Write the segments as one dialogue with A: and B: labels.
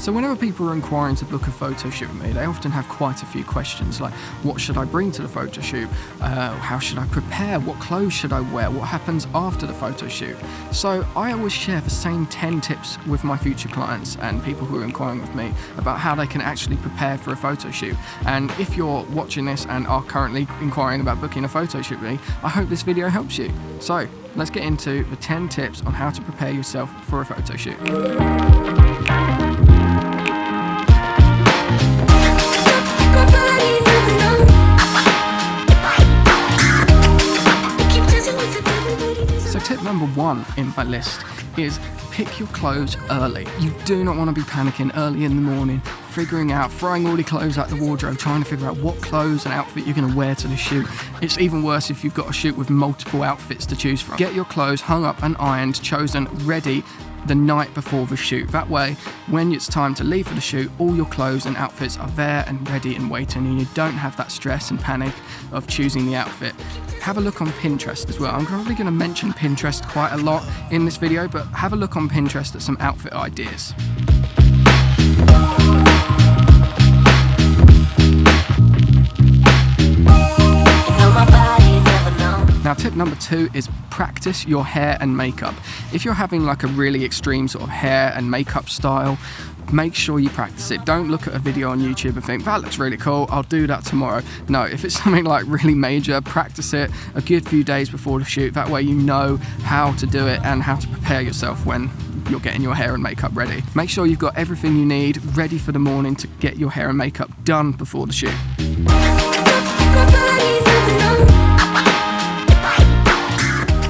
A: So whenever people are inquiring to book a photo shoot with me, they often have quite a few questions like, what should I bring to the photo shoot? How should I prepare? What clothes should I wear? What happens after the photo shoot? So I always share the same 10 tips with my future clients and people who are inquiring with me about how they can actually prepare for a photo shoot. And if you're watching this and are currently inquiring about booking a photo shoot with me, I hope this video helps you. So let's get into the 10 tips on how to prepare yourself for a photo shoot. So tip number 1 in my list is pick your clothes early. You do not want to be panicking early in the morning, figuring out, throwing all your clothes out the wardrobe, trying to figure out what clothes and outfit you're going to wear to the shoot. It's even worse if you've got a shoot with multiple outfits to choose from. Get your clothes hung up and ironed, chosen, ready the night before the shoot. That way, when it's time to leave for the shoot, all your clothes and outfits are there and ready and waiting, and you don't have that stress and panic of choosing the outfit. Have a look on Pinterest as well. I'm probably going to mention Pinterest quite a lot in this video, but have a look on Pinterest at some outfit ideas. Now tip number 2 is practice your hair and makeup. If you're having like a really extreme sort of hair and makeup style, make sure you practice it. Don't look at a video on YouTube and think, that looks really cool, I'll do that tomorrow. No, if it's something like really major, practice it a good few days before the shoot. That way you know how to do it and how to prepare yourself when you're getting your hair and makeup ready. Make sure you've got everything you need ready for the morning to get your hair and makeup done before the shoot.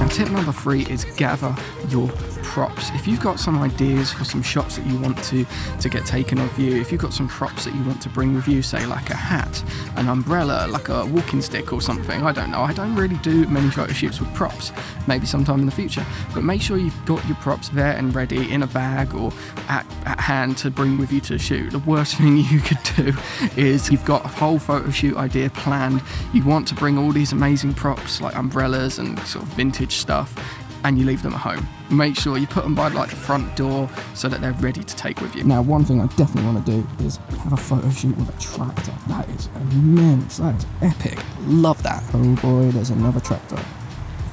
A: Tip number 3 is gather your props. If you've got some ideas for some shots that you want to get taken of you, if you've got some props that you want to bring with you, say like a hat, an umbrella, like a walking stick or something, I don't know. I don't really do many photo shoots with props, maybe sometime in the future, but make sure you've got your props there and ready in a bag or at hand to bring with you to the shoot. The worst thing you could do is you've got a whole photo shoot idea planned, you want to bring all these amazing props like umbrellas and sort of vintage stuff, and you leave them at home. Make sure you put them by like the front door so that they're ready to take with you. Now, one thing I definitely want to do is have a photo shoot with a tractor. That is immense, that is epic. Love that. Oh boy, there's another tractor.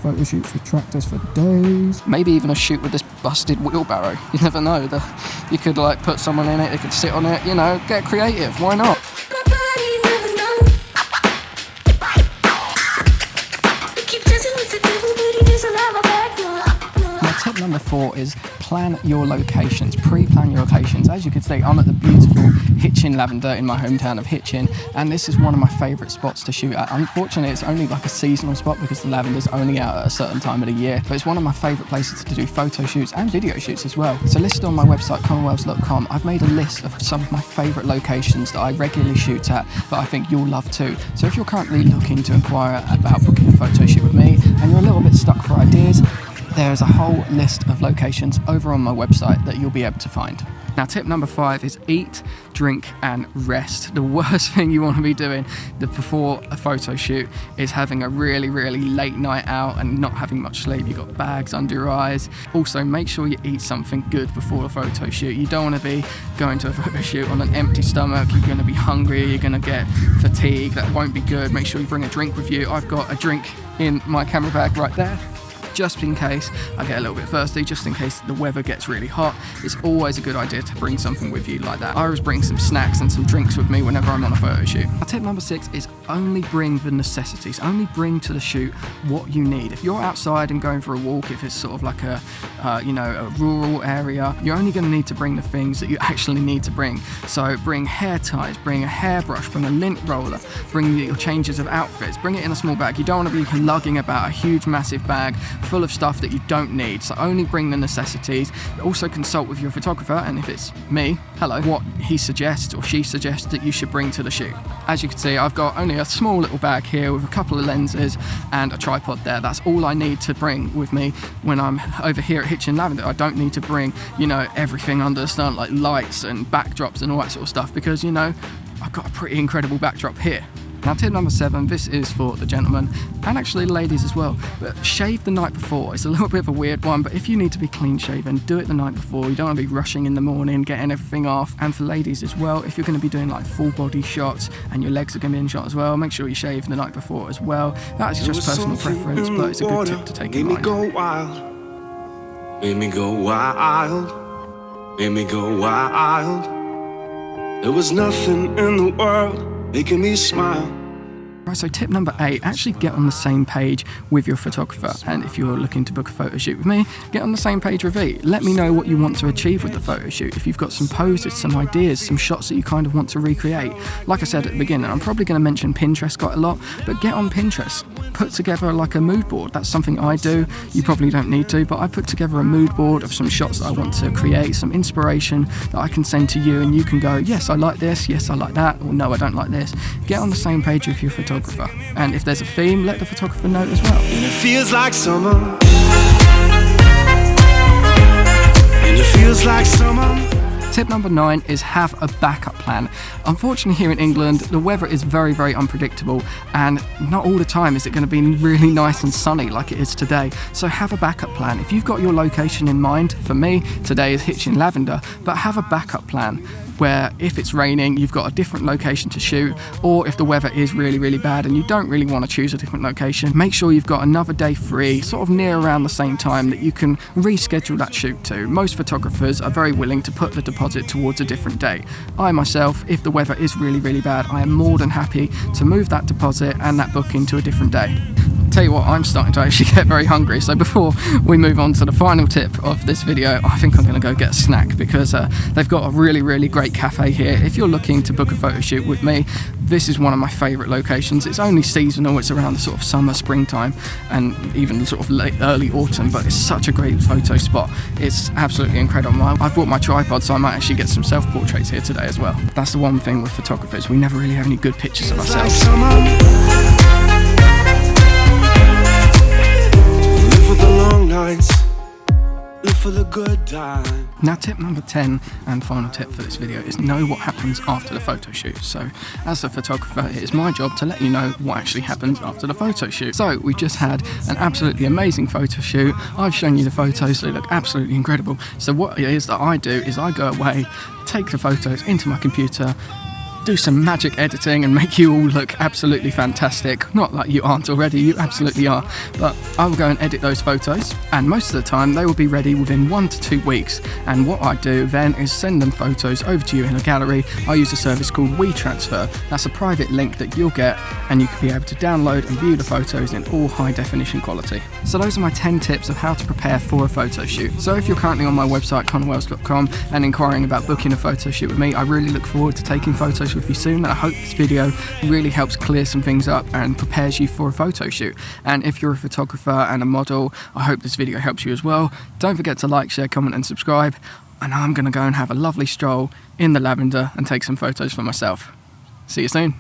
A: Photo shoots with tractors for days. Maybe even a shoot with this busted wheelbarrow. You never know. You could like put someone in it, they could sit on it, you know, get creative, why not? Tip number 4 is plan your locations, pre-plan your locations. As you can see, I'm at the beautiful Hitchin Lavender in my hometown of Hitchin, and this is one of my favourite spots to shoot at. Unfortunately, it's only like a seasonal spot because the lavender's only out at a certain time of the year, but it's one of my favourite places to do photo shoots and video shoots as well. So listed on my website, commonwealths.com, I've made a list of some of my favourite locations that I regularly shoot at that I think you'll love too. So if you're currently looking to inquire about booking a photo shoot with me and you're a little bit stuck for ideas, there's a whole list of locations over on my website that you'll be able to find. Now, tip number 5 is eat, drink and rest. The worst thing you want to be doing before a photo shoot is having a really, really late night out and not having much sleep. You've got bags under your eyes. Also, make sure you eat something good before a photo shoot. You don't want to be going to a photo shoot on an empty stomach. You're going to be hungry, you're going to get fatigued. That won't be good. Make sure you bring a drink with you. I've got a drink in my camera bag right there, just in case I get a little bit thirsty, just in case the weather gets really hot. It's always a good idea to bring something with you like that. I always bring some snacks and some drinks with me whenever I'm on a photo shoot. Tip number 6 is only bring the necessities. Only bring to the shoot what you need. If you're outside and going for a walk, if it's sort of like a rural area, you're only going to need to bring the things that you actually need to bring. So bring hair ties, bring a hairbrush, bring a lint roller, bring your changes of outfits, bring it in a small bag. You don't want to be lugging about a huge massive bag full of stuff that you don't need. So only bring the necessities. Also consult with your photographer, and if it's me, hello, what he suggests or she suggests that you should bring to the shoot. As you can see, I've got only a small little bag here with a couple of lenses and a tripod there. That's all I need to bring with me when I'm over here at Hitchin Lavender. I don't need to bring, everything under the sun, like lights and backdrops and all that sort of stuff, because, I've got a pretty incredible backdrop here. Now tip number 7, this is for the gentlemen and actually ladies as well, but shave the night before. It's a little bit of a weird one, but if you need to be clean shaven, do it the night before. You don't want to be rushing in the morning, getting everything off. And for ladies as well, if you're going to be doing like full body shots and your legs are going to be in shot as well, make sure you shave the night before as well. That's just personal preference, but it's a good tip to take in mind.
B: Made me go wild, made me go wild. There was nothing in the world making me smile.
A: Right, so tip number 8, actually get on the same page with your photographer. And if you're looking to book a photo shoot with me, get on the same page with me. Let me know what you want to achieve with the photo shoot. If you've got some poses, some ideas, some shots that you kind of want to recreate. Like I said at the beginning, I'm probably going to mention Pinterest quite a lot, but get on Pinterest. Put together like a mood board. That's something I do. You probably don't need to, but I put together a mood board of some shots that I want to create, some inspiration that I can send to you, and you can go, yes, I like this, yes, I like that, or no, I don't like this. Get on the same page with your photographer. And if there's a theme, let the photographer know as well.
B: And it feels like summer. And it feels like summer.
A: Tip number 9 is have a backup plan. Unfortunately here in England, the weather is very, very unpredictable, and not all the time is it going to be really nice and sunny like it is today. So have a backup plan. If you've got your location in mind, for me, today is Hitchin Lavender, but have a backup plan where if it's raining, you've got a different location to shoot, or if the weather is really, really bad and you don't really want to choose a different location, make sure you've got another day free, sort of near around the same time that you can reschedule that shoot to. Most photographers are very willing to put the deposit towards a different day. I myself, if the weather is really, really bad, I am more than happy to move that deposit and that booking to a different day. Tell you what, I'm starting to actually get very hungry, so before we move on to the final tip of this video, I think I'm going to go get a snack because they've got a really, really great cafe here. If you're looking to book a photo shoot with me, this is one of my favourite locations. It's only seasonal, it's around the sort of summer, springtime, and even sort of late, early autumn, but it's such a great photo spot. It's absolutely incredible. I've brought my tripod, so I might actually get some self-portraits here today as well. That's the one thing with photographers, we never really have any good pictures of ourselves. For the good time. Now tip number 10 and final tip for this video is know what happens after the photo shoot. So as a photographer, it is my job to let you know what actually happens after the photo shoot. So we just had an absolutely amazing photo shoot. I've shown you the photos, they look absolutely incredible. So what it is that I do is I go away, take the photos into my computer, do some magic editing and make you all look absolutely fantastic. Not like you aren't already, you absolutely are. But I will go and edit those photos, and most of the time they will be ready within 1 to 2 weeks. And what I do then is send them photos over to you in a gallery. I use a service called WeTransfer. That's a private link that you'll get, and you can be able to download and view the photos in all high definition quality. So those are my 10 tips of how to prepare for a photo shoot. So if you're currently on my website connorwells.com and inquiring about booking a photo shoot with me, I really look forward to taking photos with you soon, and I hope this video really helps clear some things up and prepares you for a photo shoot. And if you're a photographer and a model, I hope this video helps you as well. Don't forget to like, share, comment and subscribe, and I'm going to go and have a lovely stroll in the lavender and take some photos for myself. See you soon.